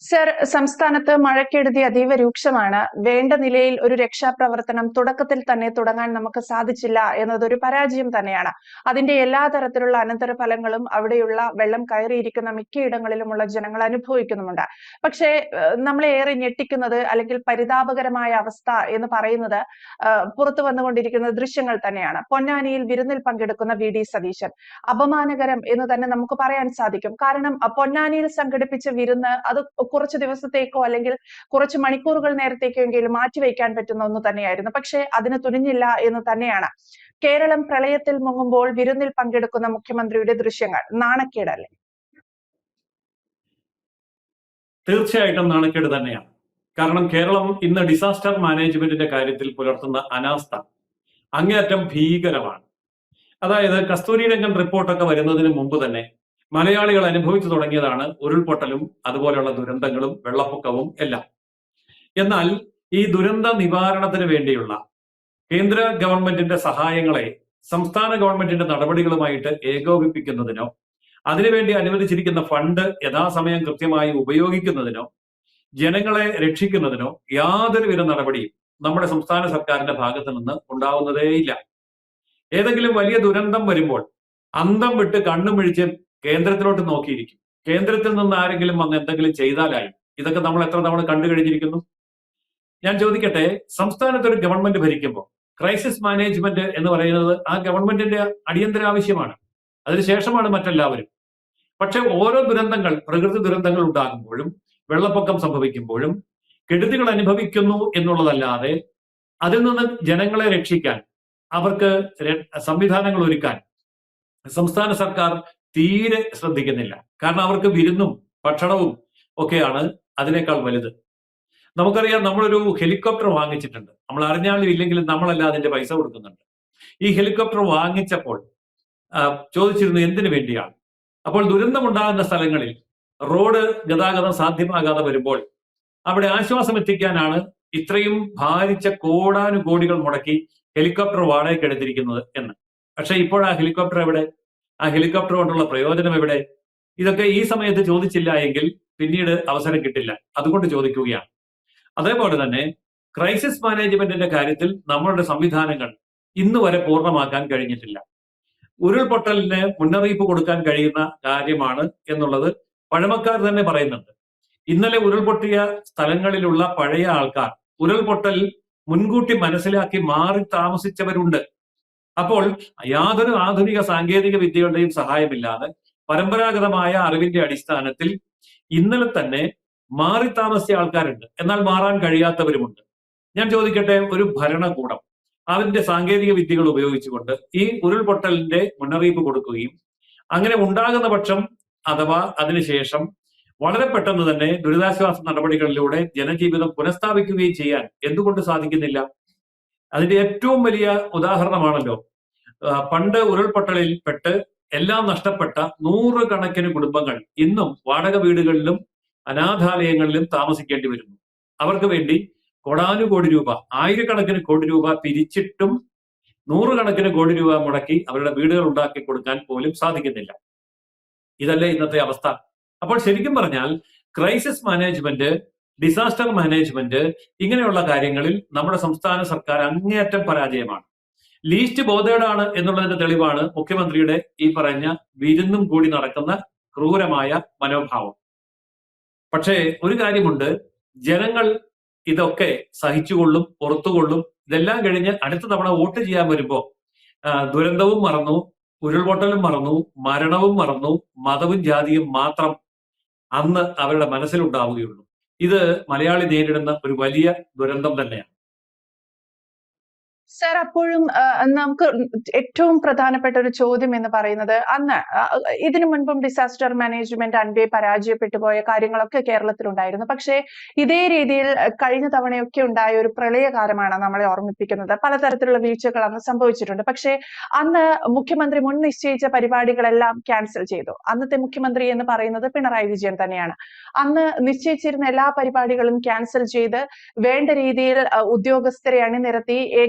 Sir, സംസ്ഥാനത്ത് മഴക്കെടുതി അതീവ രൂക്ഷമാണ്. വേണ്ട നിലയിൽ ഒരു രക്ഷാപ്രവർത്തനം തുടക്കത്തിൽ തന്നെ തുടങ്ങാൻ നമുക്ക് സാധിച്ചില്ല എന്നതൊരു പരാജയം തന്നെയാണ്. അതിന്റെ എല്ലാ തരത്തിലുള്ള അനന്തരഫലങ്ങളും അവിടെയുള്ള വെള്ളം കയറിയിരിക്കുന്ന മിക്കയിടങ്ങളിലുമുള്ള ജനങ്ങൾ അനുഭവിക്കുന്നുമുണ്ട്. പക്ഷേ നമ്മളെ ഏറെ ഞെട്ടിക്കുന്നത് അല്ലെങ്കിൽ പരിതാപകരമായ അവസ്ഥ എന്ന് പറയുന്നത് പുറത്തു വന്നുകൊണ്ടിരിക്കുന്ന ദൃശ്യങ്ങൾ തന്നെയാണ്. പൊന്നാനിയിൽ വിരുന്നിൽ പങ്കെടുക്കുന്ന വി.ഡി. സതീശൻ അപമാനകരം എന്ന് തന്നെ നമുക്ക് പറയാൻ സാധിക്കും. കാരണം പൊന്നാനിയിൽ സംഘടിപ്പിച്ച വിരുന്ന് അത് കുറച്ച് ദിവസത്തേക്കോ അല്ലെങ്കിൽ കുറച്ച് മണിക്കൂറുകൾ നേരത്തേക്കെങ്കിലും മാറ്റിവെക്കാൻ പറ്റുന്ന ഒന്ന് തന്നെയായിരുന്നു. പക്ഷേ അതിന് തുനിഞ്ഞില്ല എന്ന് തന്നെയാണ്. കേരളം പ്രളയത്തിൽ മുങ്ങുമ്പോൾ വിരുന്നിൽ പങ്കെടുക്കുന്ന മുഖ്യമന്ത്രിയുടെ ദൃശ്യങ്ങൾ നാണക്കേടല്ലേ? തീർച്ചയായിട്ടും നാണക്കേട് തന്നെയാണ്. കാരണം കേരളം ഇന്ന് ഡിസാസ്റ്റർ മാനേജ്മെന്റിന്റെ കാര്യത്തിൽ പുലർത്തുന്ന അനാസ്ഥ അങ്ങേയറ്റം ഭീകരമാണ്. അതായത് കസ്തൂരിരംഗൻ റിപ്പോർട്ടൊക്കെ വരുന്നതിന് മുമ്പ് തന്നെ മലയാളികൾ അനുഭവിച്ചു തുടങ്ങിയതാണ് ഉരുൾപൊട്ടലും അതുപോലെയുള്ള ദുരന്തങ്ങളും വെള്ളപ്പൊക്കവും എല്ലാം. എന്നാൽ ഈ ദുരന്ത നിവാരണത്തിന് വേണ്ടിയുള്ള കേന്ദ്ര ഗവൺമെന്റിന്റെ സഹായങ്ങളെ സംസ്ഥാന ഗവൺമെന്റിന്റെ നടപടികളുമായിട്ട് ഏകോപിപ്പിക്കുന്നതിനോ അതിനുവേണ്ടി അനുവദിച്ചിരിക്കുന്ന ഫണ്ട് യഥാസമയം കൃത്യമായി ഉപയോഗിക്കുന്നതിനോ ജനങ്ങളെ രക്ഷിക്കുന്നതിനോ യാതൊരുവിധ നടപടിയും നമ്മുടെ സംസ്ഥാന സർക്കാരിന്റെ ഭാഗത്ത് നിന്ന് ഉണ്ടാവുന്നതേയില്ല. ഏതെങ്കിലും വലിയ ദുരന്തം വരുമ്പോൾ അന്തം വിട്ട് കണ്ണും മിഴിച്ച് കേന്ദ്രത്തിലോട്ട് നോക്കിയിരിക്കും. കേന്ദ്രത്തിൽ നിന്ന് ആരെങ്കിലും വന്ന് എന്തെങ്കിലും ചെയ്താലായി. ഇതൊക്കെ നമ്മൾ എത്ര തവണ കണ്ടു കഴിഞ്ഞിരിക്കുന്നു. ഞാൻ ചോദിക്കട്ടെ, സംസ്ഥാനത്ത് ഒരു ഗവൺമെന്റ് ഭരിക്കുമ്പോൾ ക്രൈസിസ് മാനേജ്മെന്റ് എന്ന് പറയുന്നത് ആ ഗവൺമെന്റിന്റെ അടിയന്തരാവശ്യമാണ്. അതിനുശേഷമാണ് മറ്റെല്ലാവരും. പക്ഷെ ഓരോ ദുരന്തങ്ങൾ, പ്രകൃതി ദുരന്തങ്ങൾ ഉണ്ടാകുമ്പോഴും വെള്ളപ്പൊക്കം സംഭവിക്കുമ്പോഴും കെടുതികൾ അനുഭവിക്കുന്നു എന്നുള്ളതല്ലാതെ അതിൽ നിന്ന് ജനങ്ങളെ രക്ഷിക്കാൻ, അവർക്ക് സംവിധാനങ്ങൾ ഒരുക്കാൻ സംസ്ഥാന സർക്കാർ തീരെ ശ്രദ്ധിക്കുന്നില്ല. കാരണം അവർക്ക് വിരുന്നും ഭക്ഷണവും ഒക്കെയാണ് അതിനേക്കാൾ വലുത്. നമുക്കറിയാം, നമ്മളൊരു ഹെലികോപ്റ്റർ വാങ്ങിച്ചിട്ടുണ്ട്. നമ്മൾ അറിഞ്ഞാലും ഇല്ലെങ്കിലും നമ്മളല്ല അതിന്റെ പൈസ കൊടുക്കുന്നുണ്ട്. ഈ ഹെലികോപ്റ്റർ വാങ്ങിച്ചപ്പോൾ ചോദിച്ചിരുന്നു എന്തിനു വേണ്ടിയാണ്. അപ്പോൾ ദുരന്തമുണ്ടാകുന്ന സ്ഥലങ്ങളിൽ റോഡ് ഗതാഗതം സാധ്യമാകാതെ വരുമ്പോൾ അവിടെ ആശ്വാസം എത്തിക്കാനാണ് ഇത്രയും ഭാരിച്ച കോടാനുകോടികൾ മുടക്കി ഹെലികോപ്റ്റർ വാടകയ്ക്ക് എടുത്തിരിക്കുന്നത് എന്ന്. പക്ഷെ ഇപ്പോൾ ആ ഹെലികോപ്റ്റർ എവിടെ? ആ ഹെലികോപ്റ്റർ കൊണ്ടുള്ള പ്രയോജനം എവിടെ? ഇതൊക്കെ ഈ സമയത്ത് ചോദിച്ചില്ല എങ്കിൽ പിന്നീട് അവസരം കിട്ടില്ല. അതുകൊണ്ട് ചോദിക്കുകയാണ്. അതേപോലെ തന്നെ ക്രൈസിസ് മാനേജ്മെന്റിന്റെ കാര്യത്തിൽ നമ്മളുടെ സംവിധാനങ്ങൾ ഇന്ന് വരെ പൂർണ്ണമാക്കാൻ കഴിഞ്ഞിട്ടില്ല. ഉരുൾപൊട്ടലിന് മുന്നറിയിപ്പ് കൊടുക്കാൻ കഴിയുന്ന കാര്യമാണ് എന്നുള്ളത് പഴമക്കാർ തന്നെ പറയുന്നുണ്ട്. ഇന്നലെ ഉരുൾപൊട്ടിയ സ്ഥലങ്ങളിലുള്ള പഴയ ആൾക്കാർ ഉരുൾപൊട്ടൽ മുൻകൂട്ടി മനസ്സിലാക്കി മാറി താമസിച്ചവരുണ്ട്. അപ്പോൾ യാതൊരു ആധുനിക സാങ്കേതിക വിദ്യകളുടെയും സഹായമില്ലാതെ പരമ്പരാഗതമായ അറിവിന്റെ അടിസ്ഥാനത്തിൽ ഇന്നലെ തന്നെ മാറി താമസിച്ച ആൾക്കാരുണ്ട്. എന്നാൽ മാറാൻ കഴിയാത്തവരുമുണ്ട്. ഞാൻ ചോദിക്കട്ടെ, ഒരു ഭരണകൂടം അതിന്റെ സാങ്കേതിക വിദ്യകൾ ഉപയോഗിച്ചുകൊണ്ട് ഈ ഉരുൾപൊട്ടലിന്റെ മുന്നറിയിപ്പ് കൊടുക്കുകയും അങ്ങനെ ഉണ്ടാകുന്ന പക്ഷം അഥവാ അതിനുശേഷം വളരെ പെട്ടെന്ന് തന്നെ ദുരിതാശ്വാസ നടപടികളിലൂടെ ജനജീവിതം പുനഃസ്ഥാപിക്കുകയും ചെയ്യാൻ എന്തുകൊണ്ട് സാധിക്കുന്നില്ല? അതിന്റെ ഏറ്റവും വലിയ ഉദാഹരണമാണല്ലോ പണ്ട് ഉരുൾപൊട്ടലിൽ പെട്ട് എല്ലാം നഷ്ടപ്പെട്ട നൂറുകണക്കിന് കുടുംബങ്ങൾ ഇന്നും വാടക വീടുകളിലും അനാഥാലയങ്ങളിലും താമസിക്കേണ്ടി വരുന്നു. അവർക്ക് വേണ്ടി കോടാനുകോടി രൂപ, ആയിരക്കണക്കിന് കോടി രൂപ പിരിച്ചിട്ടും നൂറുകണക്കിന് കോടി രൂപ മുടക്കി അവരുടെ വീടുകൾ ഉണ്ടാക്കി കൊടുക്കാൻ പോലും സാധിക്കുന്നില്ല. ഇതല്ലേ ഇന്നത്തെ അവസ്ഥ? അപ്പോൾ ശരിക്കും പറഞ്ഞാൽ ക്രൈസിസ് മാനേജ്മെന്റ്, ഡിസാസ്റ്റർ മാനേജ്മെന്റ്, ഇങ്ങനെയുള്ള കാര്യങ്ങളിൽ നമ്മുടെ സംസ്ഥാന സർക്കാർ അങ്ങേയറ്റം പരാജയമാണ്. ലീസ്റ്റ് ബോധേഡാണ് എന്നുള്ളതിന്റെ തെളിവാണ് മുഖ്യമന്ത്രിയുടെ ഈ പറഞ്ഞ വിരുന്നും കൂടി നടക്കുന്ന ക്രൂരമായ മനോഭാവം. പക്ഷേ ഒരു കാര്യമുണ്ട്, ജനങ്ങൾ ഇതൊക്കെ സഹിച്ചുകൊള്ളും, പുറത്തുകൊള്ളും. ഇതെല്ലാം കഴിഞ്ഞ് അടുത്ത തവണ വോട്ട് ചെയ്യാൻ വരുമ്പോ ദുരന്തവും മറന്നു, ഉരുൾപൊട്ടലും മറന്നു, മരണവും മറന്നു, മതവും ജാതിയും മാത്രം അന്ന് അവരുടെ മനസ്സിലുണ്ടാവുകയുള്ളൂ. ഇത് മലയാളി നേരിടുന്ന ഒരു വലിയ ദുരന്തം തന്നെയാണ്. സർ, അപ്പോഴും നമുക്ക് ഏറ്റവും പ്രധാനപ്പെട്ട ഒരു ചോദ്യം എന്ന് പറയുന്നത്, അന്ന് ഇതിനു മുൻപും ഡിസാസ്റ്റർ മാനേജ്മെന്റ് അൻപേ പരാജയപ്പെട്ടു പോയ കാര്യങ്ങളൊക്കെ കേരളത്തിലുണ്ടായിരുന്നു. പക്ഷേ ഇതേ രീതിയിൽ കഴിഞ്ഞ തവണയൊക്കെ ഉണ്ടായ ഒരു പ്രളയകാലമാണ് നമ്മളെ ഓർമ്മിപ്പിക്കുന്നത്. പലതരത്തിലുള്ള വീഴ്ചകൾ അന്ന് സംഭവിച്ചിട്ടുണ്ട്. പക്ഷേ അന്ന് മുഖ്യമന്ത്രി മുൻ നിശ്ചയിച്ച പരിപാടികളെല്ലാം ക്യാൻസൽ ചെയ്തു. അന്നത്തെ മുഖ്യമന്ത്രി എന്ന് പറയുന്നത് പിണറായി വിജയൻ തന്നെയാണ്. അന്ന് നിശ്ചയിച്ചിരുന്ന എല്ലാ പരിപാടികളും ക്യാൻസൽ ചെയ്ത് വേണ്ട രീതിയിൽ ഉദ്യോഗസ്ഥരെ അണിനിരത്തി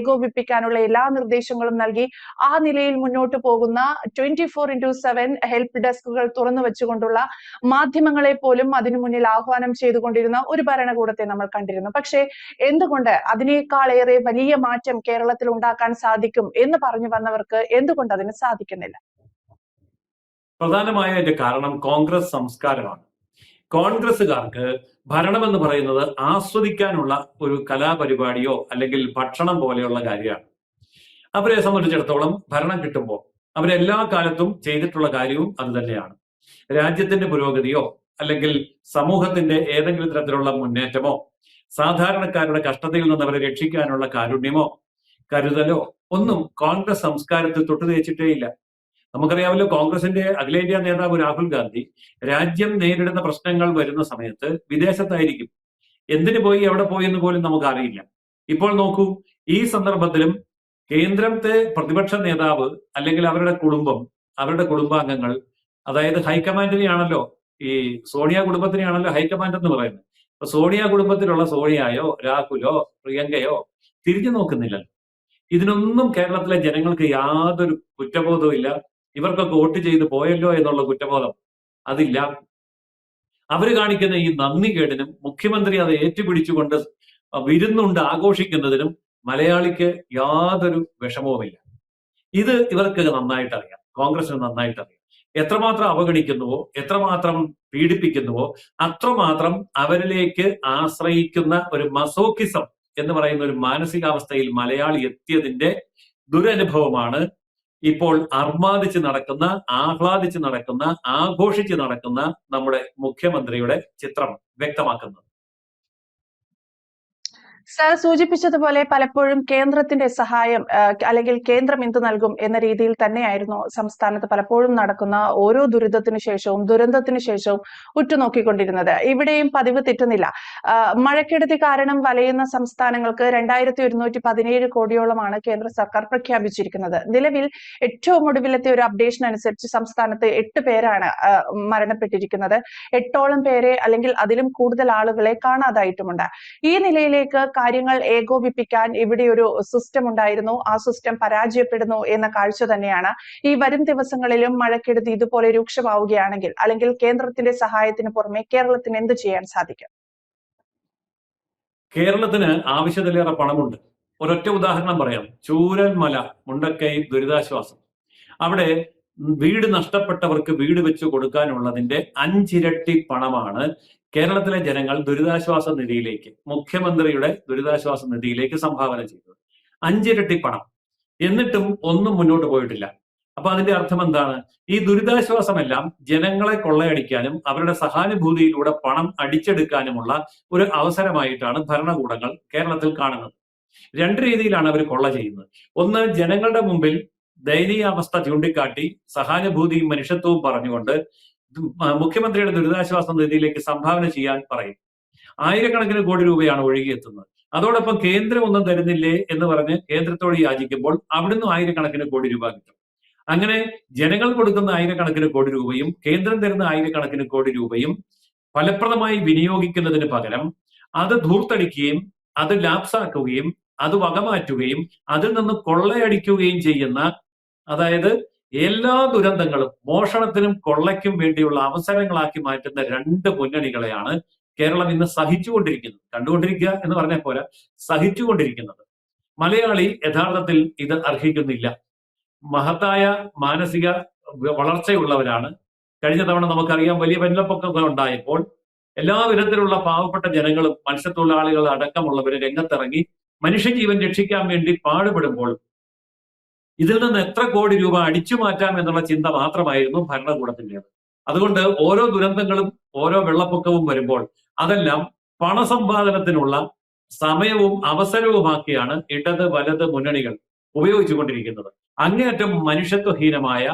ഏകോപിപ്പിക്കാനുള്ള എല്ലാ നിർദ്ദേശങ്ങളും നൽകി ആ നിലയിൽ മുന്നോട്ട് പോകുന്ന 24/7 ഹെൽപ്പ് ഡെസ്കുകൾ തുറന്നു വെച്ചുകൊണ്ടുള്ള മാധ്യമങ്ങളെ പോലും അതിനു മുന്നിൽ ആഹ്വാനം ചെയ്തുകൊണ്ടിരുന്ന ഒരു ഭരണകൂടത്തെ നമ്മൾ കണ്ടിരുന്നു. പക്ഷേ എന്തുകൊണ്ട് അതിനേക്കാളേറെ വലിയ മാറ്റം കേരളത്തിൽ ഉണ്ടാക്കാൻ സാധിക്കും എന്ന് പറഞ്ഞു വന്നവർക്ക് എന്തുകൊണ്ട് അതിന് സാധിക്കുന്നില്ല? പ്രധാനമായ അതിന്റെ കാരണം കോൺഗ്രസ് സംസ്കാരമാണ്. കോൺഗ്രസുകാർക്ക് ഭരണം എന്ന് പറയുന്നത് ആസ്വദിക്കാനുള്ള ഒരു കലാപരിപാടിയോ അല്ലെങ്കിൽ ഭക്ഷണം പോലെയുള്ള കാര്യമാണ്. അവരെ സംബന്ധിച്ചിടത്തോളം ഭരണം കിട്ടുമ്പോൾ അവരെല്ലാ കാലത്തും ചെയ്തിട്ടുള്ള കാര്യവും അത് തന്നെയാണ്. രാജ്യത്തിന്റെ പുരോഗതിയോ അല്ലെങ്കിൽ സമൂഹത്തിന്റെ ഏതെങ്കിലും തരത്തിലുള്ള മുന്നേറ്റമോ സാധാരണക്കാരുടെ കഷ്ടതയിൽ നിന്ന് അവരെ രക്ഷിക്കാനുള്ള കാരുണ്യമോ കരുതലോ ഒന്നും കോൺഗ്രസ് സംസ്കാരത്തിൽ തൊട്ടു തേച്ചിട്ടേയില്ല. നമുക്കറിയാമല്ലോ, കോൺഗ്രസിന്റെ അഖിലേന്ത്യാ നേതാവ് രാഹുൽ ഗാന്ധി രാജ്യം നേരിടുന്ന പ്രശ്നങ്ങൾ വരുന്ന സമയത്ത് വിദേശത്തായിരിക്കും. എന്തിനു പോയി എവിടെ പോയി എന്ന് പോലും നമുക്ക് അറിയില്ല. ഇപ്പോൾ നോക്കൂ, ഈ സന്ദർഭത്തിലും കേന്ദ്രത്തെ പ്രതിപക്ഷ നേതാവ് അല്ലെങ്കിൽ അവരുടെ കുടുംബം, അവരുടെ കുടുംബാംഗങ്ങൾ, അതായത് ഹൈക്കമാൻഡിനെയാണല്ലോ, ഈ സോണിയ കുടുംബത്തിനെയാണല്ലോ ഹൈക്കമാൻഡ് എന്ന് പറയുന്നത്. അപ്പൊ സോണിയ കുടുംബത്തിലുള്ള സോണിയയോ രാഹുലോ പ്രിയങ്കയോ തിരിഞ്ഞു നോക്കുന്നില്ലല്ലോ. ഇതിനൊന്നും കേരളത്തിലെ ജനങ്ങൾക്ക് യാതൊരു കുറ്റബോധവും ഇല്ല. ഇവർക്കൊക്കെ വോട്ട് ചെയ്ത് പോയല്ലോ എന്നുള്ള കുറ്റബോധം അതില്ല. അവര് കാണിക്കുന്ന ഈ നന്ദികേടിനും മുഖ്യമന്ത്രി അത് ഏറ്റുപിടിച്ചുകൊണ്ട് വിരുന്നുണ്ട് ആഘോഷിക്കുന്നതിനും മലയാളിക്ക് യാതൊരു വിഷമവുമില്ല. ഇത് ഇവർക്ക് നന്നായിട്ട് അറിയാം, കോൺഗ്രസിന് നന്നായിട്ട് അറിയാം. എത്രമാത്രം അവഗണിക്കുന്നുവോ, എത്രമാത്രം പീഡിപ്പിക്കുന്നുവോ, അത്രമാത്രം അവരിലേക്ക് ആശ്രയിക്കുന്ന ഒരു മസോക്കിസം എന്ന് പറയുന്ന ഒരു മാനസികാവസ്ഥയിൽ മലയാളി എത്തിയതിന്റെ ദുരനുഭവമാണ് ഇപ്പോൾ അർമാദിച്ച് നടക്കുന്ന, ആഹ്ലാദിച്ച് നടക്കുന്ന, ആഘോഷിച്ച് നടക്കുന്ന നമ്മുടെ മുഖ്യമന്ത്രിയുടെ ചിത്രം വ്യക്തമാക്കുന്നത്. സർ സൂചിപ്പിച്ചതുപോലെ പലപ്പോഴും കേന്ദ്രത്തിന്റെ സഹായം അല്ലെങ്കിൽ കേന്ദ്രം എന്ത് നൽകും എന്ന രീതിയിൽ തന്നെയായിരുന്നു സംസ്ഥാനത്ത് പലപ്പോഴും നടക്കുന്ന ഓരോ ദുരിതത്തിനു ശേഷവും ദുരന്തത്തിനു ശേഷവും ഉറ്റുനോക്കിക്കൊണ്ടിരുന്നത്. ഇവിടെയും പതിവ് തെറ്റുന്നില്ല. മഴക്കെടുതി കാരണം വലയുന്ന സംസ്ഥാനങ്ങൾക്ക് 2117 കോടിയോളമാണ് കേന്ദ്ര സർക്കാർ പ്രഖ്യാപിച്ചിരിക്കുന്നത്. നിലവിൽ ഏറ്റവും ഒടുവിലത്തെ ഒരു അപ്ഡേഷൻ അനുസരിച്ച് സംസ്ഥാനത്ത് 8 പേരാണ് മരണപ്പെട്ടിരിക്കുന്നത്. 8ഓളം പേരെ അല്ലെങ്കിൽ അതിലും കൂടുതൽ ആളുകളെ കാണാതായിട്ടുമുണ്ട്. ഈ നിലയിലേക്ക് കാര്യങ്ങൾ ഏകോപിപ്പിക്കാൻ ഇവിടെ ഒരു സിസ്റ്റം ഉണ്ടായിരുന്നു. ആ സിസ്റ്റം പരാജയപ്പെടുന്നു എന്ന കാഴ്ച തന്നെയാണ്. ഈ വരും ദിവസങ്ങളിലും മഴക്കെടുതി ഇതുപോലെ രൂക്ഷമാവുകയാണെങ്കിൽ അല്ലെങ്കിൽ കേന്ദ്രത്തിന്റെ സഹായത്തിന് പുറമെ കേരളത്തിന് എന്ത് ചെയ്യാൻ സാധിക്കും? കേരളത്തിന് ആവശ്യത്തിലേറെ പണമുണ്ട്. ഒരൊറ്റ ഉദാഹരണം പറയാം. ചൂരൽമല മുണ്ടക്കൈ ദുരിതാശ്വാസം, അവിടെ വീട് നഷ്ടപ്പെട്ടവർക്ക് വീട് വെച്ച് കൊടുക്കാനുള്ളതിന്റെ 5 ഇരട്ടി പണമാണ് കേരളത്തിലെ ജനങ്ങൾ ദുരിതാശ്വാസ നിധിയിലേക്ക്, മുഖ്യമന്ത്രിയുടെ ദുരിതാശ്വാസ നിധിയിലേക്ക് സംഭാവന ചെയ്തത്. 5 ഇരട്ടി പണം. എന്നിട്ടും ഒന്നും മുന്നോട്ട് പോയിട്ടില്ല. അപ്പൊ അതിന്റെ അർത്ഥം എന്താണ്? ഈ ദുരിതാശ്വാസമെല്ലാം ജനങ്ങളെ കൊള്ളയടിക്കാനും അവരുടെ സഹാനുഭൂതിയിലൂടെ പണം അടിച്ചെടുക്കാനുമുള്ള ഒരു അവസരമായിട്ടാണ് ഭരണകൂടങ്ങൾ കേരളത്തിൽ കാണുന്നത്. 2 രീതിയിലാണ് അവർ കൊള്ള ചെയ്യുന്നത്. ഒന്ന്, ജനങ്ങളുടെ മുമ്പിൽ ദയനീയാവസ്ഥ ചൂണ്ടിക്കാട്ടി സഹാനുഭൂതിയും മനുഷ്യത്വവും പറഞ്ഞുകൊണ്ട് മുഖ്യമന്ത്രിയുടെ ദുരിതാശ്വാസ നിധിയിലേക്ക് സംഭാവന ചെയ്യാൻ പറയും. ആയിരക്കണക്കിന് കോടി രൂപയാണ് ഒഴുകിയെത്തുന്നത്. അതോടൊപ്പം കേന്ദ്രം ഒന്നും തരുന്നില്ലേ എന്ന് പറഞ്ഞ് കേന്ദ്രത്തോട് യാചിക്കുമ്പോൾ അവിടുന്ന് ആയിരക്കണക്കിന് കോടി രൂപ കിട്ടും. അങ്ങനെ ജനങ്ങൾ കൊടുക്കുന്ന ആയിരക്കണക്കിന് കോടി രൂപയും കേന്ദ്രം തരുന്ന ആയിരക്കണക്കിന് കോടി രൂപയും ഫലപ്രദമായി വിനിയോഗിക്കുന്നതിന് പകരം അത് ധൂർത്തടിക്കുകയും അത് ലാപ്സാക്കുകയും അത് വകമാറ്റുകയും അതിൽ നിന്ന് കൊള്ളയടിക്കുകയും ചെയ്യുന്ന, അതായത് എല്ലാ ദുരന്തങ്ങളും മോഷണത്തിനും കൊള്ളയ്ക്കും വേണ്ടിയുള്ള അവസരങ്ങളാക്കി മാറ്റുന്ന 2 മുന്നണികളെയാണ് കേരളം ഇന്ന് സഹിച്ചുകൊണ്ടിരിക്കുന്നത്. കണ്ടുകൊണ്ടിരിക്കുക എന്ന് പറഞ്ഞാൽ പോരാ, സഹിച്ചുകൊണ്ടിരിക്കുന്നത്. മലയാളി യഥാർത്ഥത്തിൽ ഇത് അർഹിക്കുന്നില്ല. മഹത്തായ മാനസിക വളർച്ചയുള്ളവരാണ്. കഴിഞ്ഞ തവണ നമുക്കറിയാം, വലിയ വെള്ളപ്പൊക്കം ഉണ്ടായപ്പോൾ എല്ലാ വിധത്തിലുള്ള പാവപ്പെട്ട ജനങ്ങളും മത്സ്യത്തൊഴിലാളികൾ അടക്കമുള്ളവര് രംഗത്തിറങ്ങി മനുഷ്യജീവൻ രക്ഷിക്കാൻ വേണ്ടി പാടുപെടുമ്പോൾ ഇതിൽ നിന്ന് എത്ര കോടി രൂപ അടിച്ചു മാറ്റാം എന്നുള്ള ചിന്ത മാത്രമായിരുന്നു ഭരണകൂടത്തിൻ്റെത്. അതുകൊണ്ട് ഓരോ ദുരന്തങ്ങളും ഓരോ വെള്ളപ്പൊക്കവും വരുമ്പോൾ അതെല്ലാം പണസമ്പാദനത്തിനുള്ള സമയവും അവസരവുമാക്കിയാണ് ഇടത് വലത് മുന്നണികൾ ഉപയോഗിച്ചുകൊണ്ടിരിക്കുന്നത്. അങ്ങേയറ്റം മനുഷ്യത്വഹീനമായ,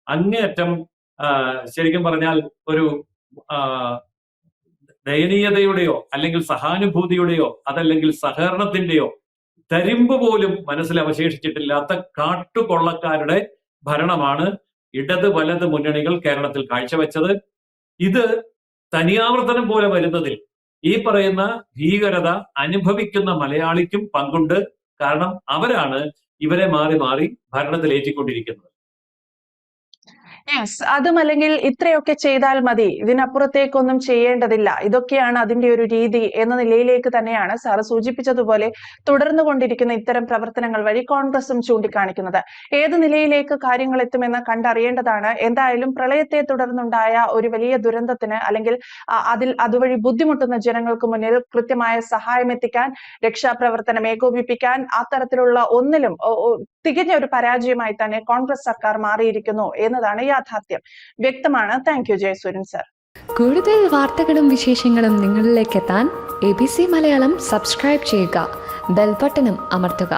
അങ്ങേയറ്റം ശരിക്കും പറഞ്ഞാൽ ഒരു ദയനീയതയുടെയോ അല്ലെങ്കിൽ സഹാനുഭൂതിയുടെയോ അതല്ലെങ്കിൽ സഹകരണത്തിന്റെയോ തരിമ്പ് പോലും മനസ്സിൽ അവശേഷിച്ചിട്ടില്ലാത്ത കാട്ടുകൊള്ളക്കാരുടെ ഭരണമാണ് ഇടത് വലത് മുന്നണികൾ കേരളത്തിൽ കാഴ്ചവെച്ചത്. ഇത് തനിയാവർത്തനം പോലെ വരുന്നതിൽ ഈ പറയുന്ന ഭീകരത അനുഭവിക്കുന്ന മലയാളിക്കും പങ്കുണ്ട്. കാരണം അവരാണ് ഇവരെ മാറി മാറി ഭരണത്തിലേറ്റിക്കൊണ്ടിരിക്കുന്നത്. യെസ്, അതും അല്ലെങ്കിൽ ഇത്രയൊക്കെ ചെയ്താൽ മതി, ഇതിനപ്പുറത്തേക്കൊന്നും ചെയ്യേണ്ടതില്ല, ഇതൊക്കെയാണ് അതിന്റെ ഒരു രീതി എന്ന നിലയിലേക്ക് തന്നെയാണ് സാറ് സൂചിപ്പിച്ചതുപോലെ തുടർന്നു കൊണ്ടിരിക്കുന്ന ഇത്തരം പ്രവർത്തനങ്ങൾ വഴി കോൺഗ്രസും ചൂണ്ടിക്കാണിക്കുന്നത്. ഏത് നിലയിലേക്ക് കാര്യങ്ങൾ എത്തുമെന്ന് കണ്ടറിയേണ്ടതാണ്. എന്തായാലും പ്രളയത്തെ തുടർന്നുണ്ടായ ഒരു വലിയ ദുരന്തത്തിന് അല്ലെങ്കിൽ അതുവഴി ബുദ്ധിമുട്ടുന്ന ജനങ്ങൾക്ക് മുന്നിൽ കൃത്യമായ സഹായം എത്തിക്കാൻ, രക്ഷാപ്രവർത്തനം ഏകോപിപ്പിക്കാൻ, അത്തരത്തിലുള്ള ഒന്നിലും തികഞ്ഞ ഒരു പരാജയമായി തന്നെ കോൺഗ്രസ് സർക്കാർ മാറിയിരിക്കുന്നു എന്നതാണ് യാഥാർത്ഥ്യം. വ്യക്തമാണ്. Thank you Jayasuryan sir. കൂടുതൽ വാർത്തകളും വിശേഷങ്ങളും നിങ്ങളിലേക്ക് എത്താൻ ABC മലയാളം സബ്സ്ക്രൈബ് ചെയ്യുക, ബെൽ ബട്ടണും അമർത്തുക.